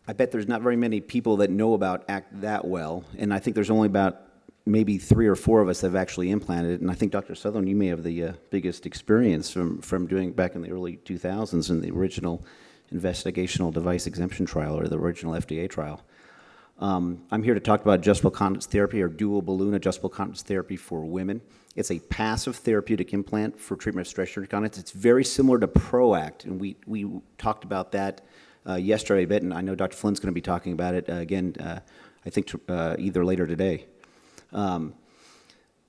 I bet there's not very many people that know about ACT that well, and I think there's only about maybe 3 or 4 of us that have actually implanted it, and I think Dr. Sutherland, you may have the biggest experience from doing back in the early 2000s in the original investigational device exemption trial, or the original FDA trial. I'm here to talk about adjustable continence therapy, or dual balloon adjustable continence therapy for women. It's a passive therapeutic implant for treatment of stress urinary incontinence. It's very similar to PROACT, and we talked about that yesterday a bit, and I know Dr. Flynn's going to be talking about it again, I think either later today.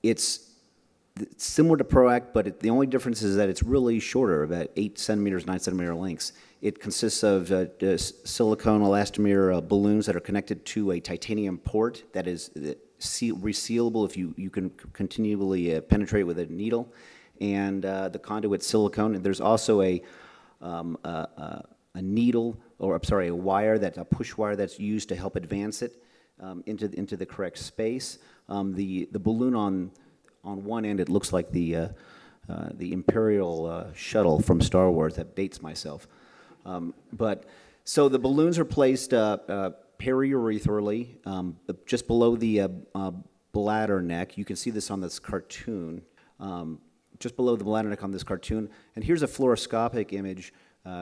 It's similar to PROACT, but the only difference is that it's really shorter, about 8 centimeters, 9 centimeter lengths. It consists of silicone elastomer balloons that are connected to a titanium port that is resealable if you can continually penetrate with a needle, and the conduit silicone. And there's also a needle, or I'm sorry, a wire, that's a push wire that's used to help advance it into the correct space. The balloon on one end, it looks like the Imperial shuttle from Star Wars. That dates myself. So the balloons are placed periurethral, just below the bladder neck. You can see this on this cartoon, just below the bladder neck on this cartoon. And here's a fluoroscopic image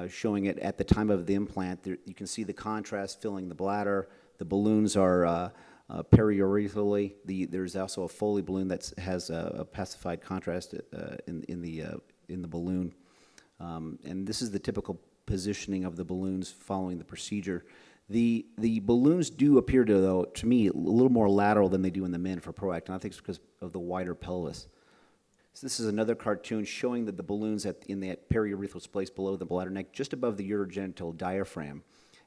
showing it at the time of the implant. You can see the contrast filling the bladder. The balloons are periurethral. There's also a Foley balloon that has a pacified contrast in the balloon. And this is the typical positioning of the balloons following the procedure. The balloons do appear to me, a little more lateral than they do in the men for PROACT, and I think it's because of the wider pelvis. So this is another cartoon showing that the balloons in that periurethral space below the bladder neck, just above the urogenital diaphragm.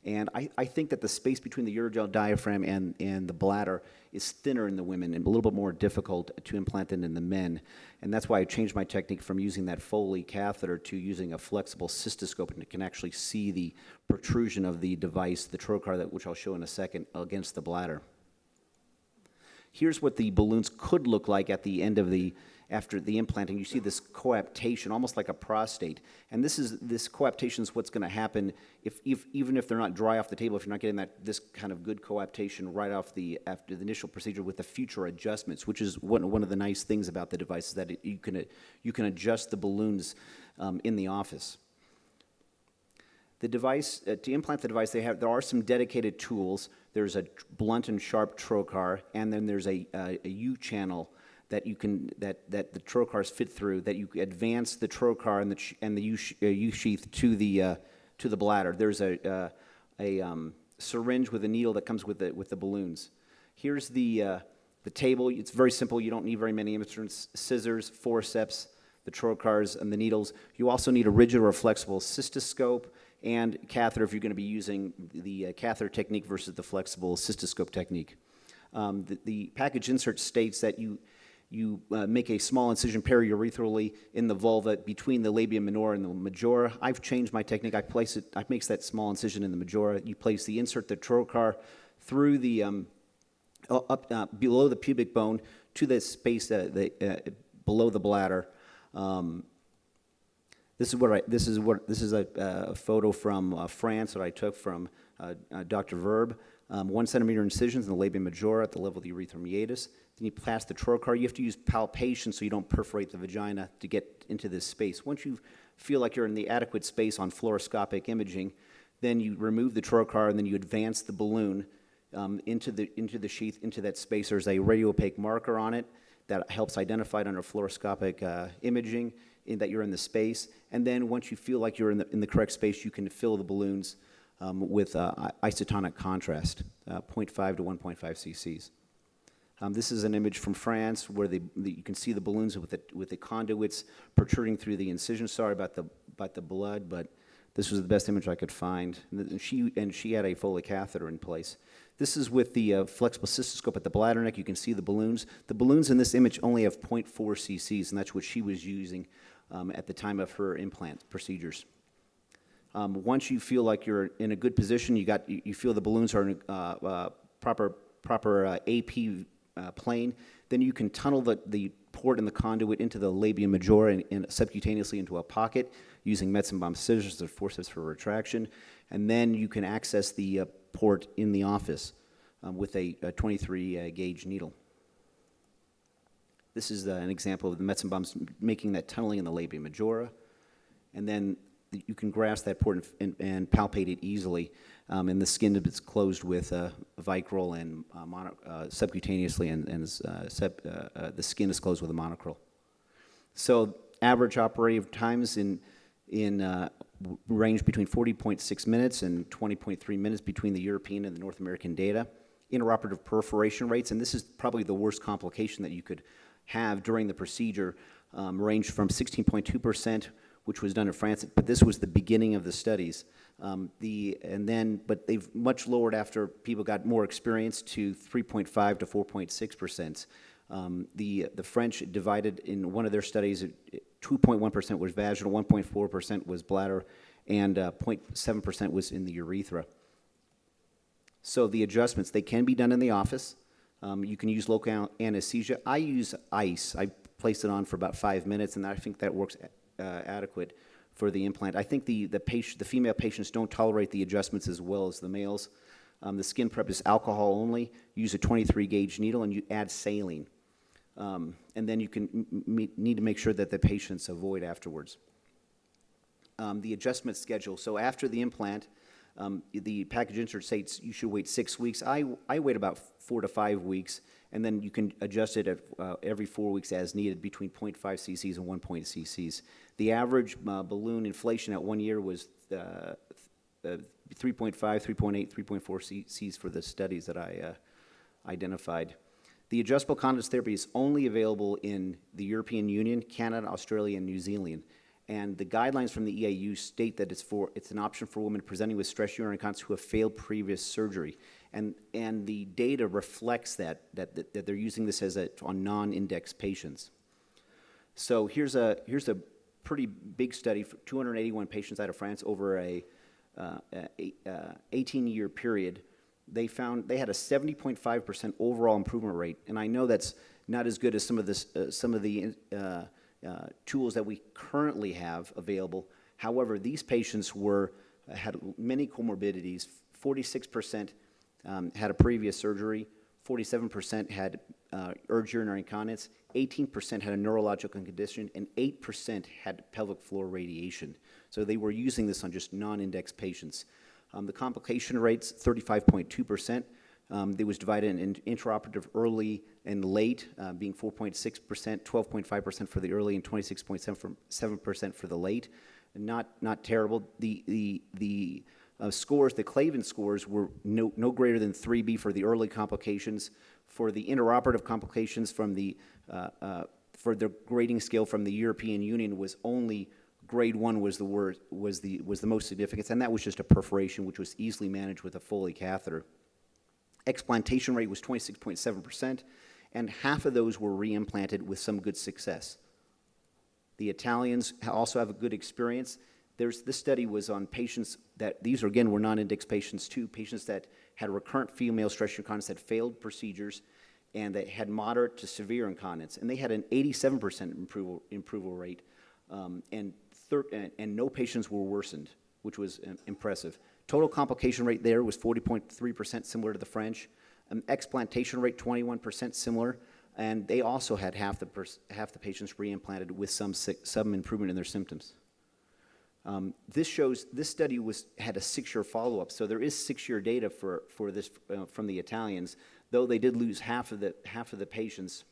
And I think that the space between the urogenital diaphragm and the bladder is thinner in the women and a little bit more difficult to implant than in the men. And that's why I changed my technique from using that Foley catheter to using a flexible cystoscope, and it can actually see the protrusion of the device, the trocar, which I'll show in a second, against the bladder. Here's what the balloons could look like at the end of after the implanting. You see this coaptation, almost like a prostate. And this coaptation is what's going to happen even if they're not dry off the table, if you're not getting this kind of good coaptation right after the initial procedure with the future adjustments, which is one of the nice things about the device, is that you can adjust the balloons in the office. The device, to implant the device, there are some dedicated tools. There's a blunt and sharp trocar, and then there's a U-channel that the trocars fit through, that you advance the trocar and the U-sheath to the bladder. There's a syringe with a needle that comes with the balloons. Here's the table. It's very simple. You don't need very many instruments: scissors, forceps, the trocars, and the needles. You also need a rigid or flexible cystoscope and catheter if you're going to be using the catheter technique versus the flexible cystoscope technique. The package insert states that you make a small incision periurethrally in the vulva between the labia minora and the majora. I've changed my technique. I make that small incision in the majora. You place the trocar through the below the pubic bone to the space below the bladder. This is a photo from France that I took from Dr. Verb. 1 centimeter incisions in the labia majora at the level of the urethra meatus. Then you pass the trocar. You have to use palpation so you don't perforate the vagina to get into this space. Once you feel like you're in the adequate space on fluoroscopic imaging, then you remove the trocar and then you advance the balloon into the sheath, into that space. There's a radiopaque marker on it that helps identify it under fluoroscopic imaging that you're in the space. And then once you feel like you're in the correct space, you can fill the balloons with isotonic contrast, 0.5 to 1.5 cc's. This is an image from France where you can see the balloons with the conduits protruding through the incision. Sorry about the blood, but this was the best image I could find. And she had a Foley catheter in place. This is with the flexible cystoscope at the bladder neck. You can see the balloons. The balloons in this image only have 0.4 cc's, and that's what she was using at the time of her implant procedures. Once you feel like you're in a good position, you feel the balloons are in proper AP plane, then you can tunnel the port and the conduit into the labia majora and subcutaneously into a pocket using Metzenbaum scissors or forceps for retraction, and then you can access the port in the office with a 23 gauge needle. This is an example of the Metzenbaum's making that tunneling in the labia majora, and then you can grasp that port and palpate it easily, and the skin is closed with Vicryl and subcutaneously, and the skin is closed with a monocryl. So average operative times in range between 40.6 minutes and 20.3 minutes between the European and the North American data. Intraoperative perforation rates, and this is probably the worst complication that you could have during the procedure, ranged from 16.2%, which was done in France, but this was the beginning of the studies. But they've much lowered after people got more experience to 3.5 to 4.6%. The French divided in one of their studies, 2.1% was vaginal, 1.4% was bladder, and 0.7% was in the urethra. So the adjustments, they can be done in the office. You can use local anesthesia. I use ice. I place it on for about 5 minutes, and I think that works adequate for the implant. I think the female patients don't tolerate the adjustments as well as the males. The skin prep is alcohol only. Use a 23 gauge needle, and you add saline. And then you can need to make sure that the patients avoid afterwards. The adjustment schedule. So after the implant, the package insert states you should wait 6 weeks. I wait about 4 to 5 weeks, and then you can adjust it at, every 4 weeks as needed between 0.5 cc's and 1 cc's. The average balloon inflation at 1 year was 3.5, 3.8, 3.4 cc's for the studies that I identified. The adjustable continence therapy is only available in the European Union, Canada, Australia, and New Zealand. And the guidelines from the EAU state that it's an option for women presenting with stress urinary incontinence who have failed previous surgery. And the data reflects that they're using this on non-index patients. So here's a pretty big study for 281 patients out of France over a 18-year period. They found they had a 70.5% overall improvement rate, and I know that's not as good as some of the tools that we currently have available. However, these patients had many comorbidities. 46% had a previous surgery, 47% had urge urinary incontinence, 18% had a neurological condition, and 8% had pelvic floor radiation. So they were using this on just non-index patients. The complication rates, 35.2%. It was divided in intraoperative early and late, being 4.6%, 12.5% for the early, and 26.7% for the late. Not terrible. The scores, the Clayton scores, were no greater than 3B for the early complications. For the intraoperative complications, for the grading scale from the European Union, was only grade 1 was the most significant, and that was just a perforation, which was easily managed with a Foley catheter. Explantation rate was 26.7%, and half of those were reimplanted with some good success. The Italians also have a good experience. This study was on patients these were non-index patients too, patients that had recurrent female stress urinary incontinence that failed procedures and that had moderate to severe incontinence, and they had an 87% improval rate, and no patients were worsened, which was impressive. Total complication rate there was 40.3%, similar to the French. Explantation rate, 21%, similar. And they also had half the patients reimplanted with some improvement in their symptoms. This study had a 6-year follow-up, so there is 6-year data for this from the Italians, though they did lose half of the patients.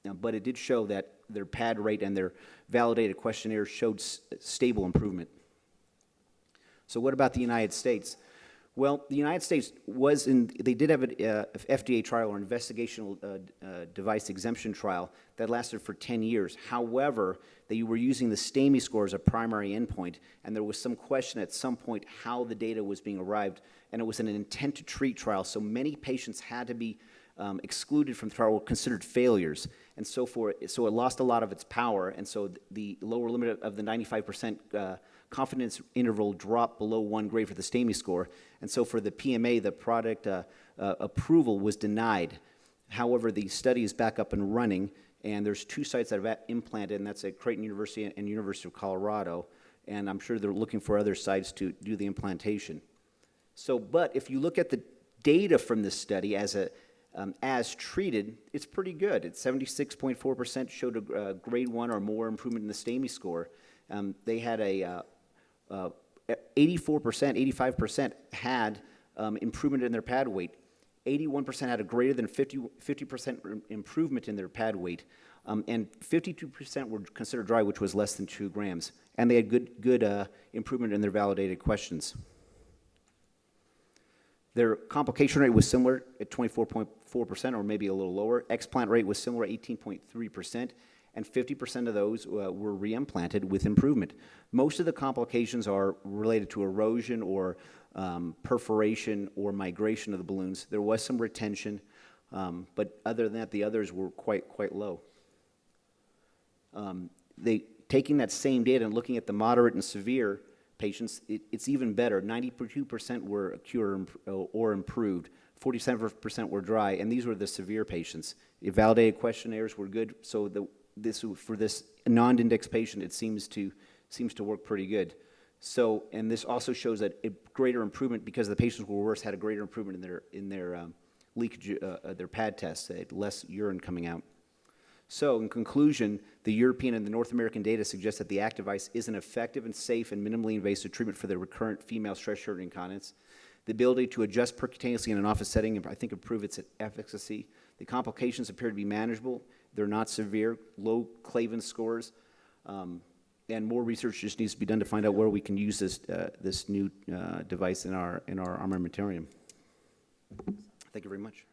But it did show that their PAD rate and their validated questionnaires showed stable improvement. So what about the United States? Well, the United States they did have an FDA trial or investigational device exemption trial that lasted for 10 years. However, they were using the STAMI score as a primary endpoint, and there was some question at some point how the data was being arrived, and it was an intent to treat trial, so many patients had to be excluded from the trial, were considered failures, and so it lost a lot of its power, and so the lower limit of the 95% confidence interval dropped below 1 grade for the STAMI score, and so for the PMA, the product approval was denied. However, the study is back up and running, and there's 2 sites that have implanted, and that's at Creighton University and University of Colorado, and I'm sure they're looking for other sites to do the implantation. So, but if you look at the data from this study as treated, it's pretty good. It's 76.4% showed a grade 1 or more improvement in the STAMI score. They had 84%, 85% had improvement in their pad weight. 81% had a greater than 50% improvement in their pad weight. And 52% were considered dry, which was less than 2 grams. And they had good improvement in their validated questions. Their complication rate was similar at 24.4%, or maybe a little lower. Explant rate was similar at 18.3%, and 50% of those were reimplanted with improvement. Most of the complications are related to erosion or perforation or migration of the balloons. There was some retention, but other than that, the others were quite low. Taking that same data and looking at the moderate and severe patients, it's even better. 92% were cured or improved. 47% were dry, and these were the severe patients. The validated questionnaires were good, so for this non-index patient, it seems to work pretty good. So, and this also shows that a greater improvement, because the patients who were worse had a greater improvement in their leakage, their pad tests. They had less urine coming out. So, in conclusion, the European and the North American data suggest that the active ice is an effective and safe and minimally invasive treatment for the recurrent female stress-short incontinence. The ability to adjust percutaneously in an office setting, I think, improve its efficacy. The complications appear to be manageable. They're not severe, low Clavin scores, and more research just needs to be done to find out where we can use this new device in our armamentarium. Thank you very much.